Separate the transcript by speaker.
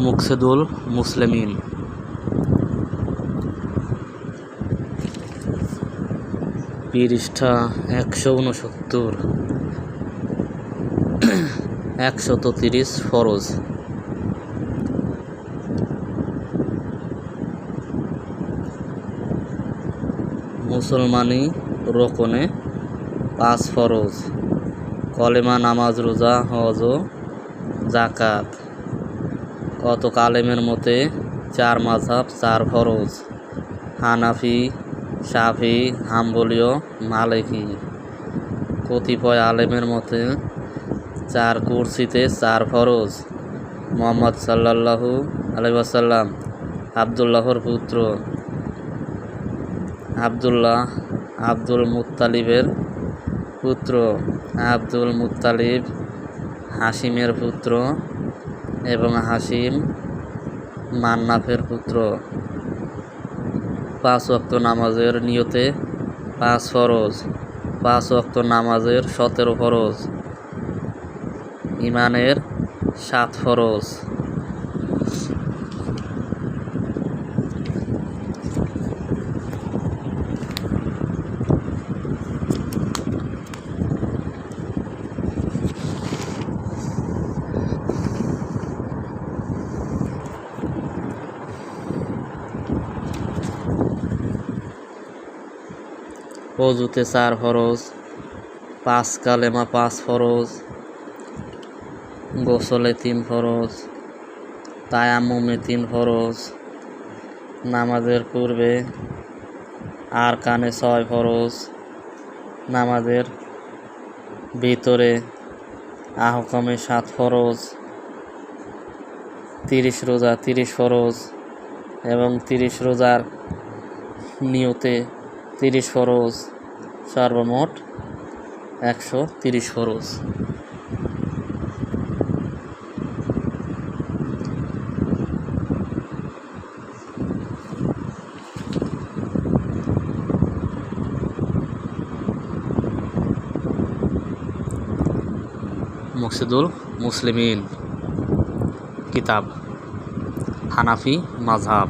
Speaker 1: মুকসেদুল মুসলিমিন। পৃষ্ঠা 169। 130 ফরজ। মুসলমানি রোকনে 5 ফরজ। কলেমা, নামাজ, রোজা, হজ ও যাকাত। কত আলেমের মতে 4 মাযহাব 4 ফরজ: হানাফি, শাফি, হাম্বলি ও মালিকি। কতিপয় আলেমের মতে 4 কুরসিতে 4 ফরজ: মুহাম্মদ সাল্লাল্লাহু আলাইহি ওয়াসাল্লাম, আব্দুল্লাহর পুত্র আব্দুল্লাহ, আব্দুল মুত্তালিবের পুত্র আব্দুল মুত্তালিব, হাশিমের পুত্র এবং হাশিম মান্নাফের পুত্র। 5 ওয়াক্ত নামাজের নিয়তে 5 ফরজ। 5 ওয়াক্ত নামাজের 17 ফরজ। ঈমানের 7 ফরজ। ওযুতে 4 ফরজ। 5 কালেমা 5 ফরজ। গোসলে 3 ফরজ। তায়াম্মুমে 3 ফরজ। নামাজের পূর্বে আরকানে 6 ফরজ। নামাজের ভিতরে আহকামে 7 ফরজ। 30 রোজা 30 ফরজ এবং 30 রোজার নিয়তে 30 ফরজ। সর্বমোট 130 ফরজ। মুকসেদুল মুসলিমিন কিতাব। হানাফি মাযহাব।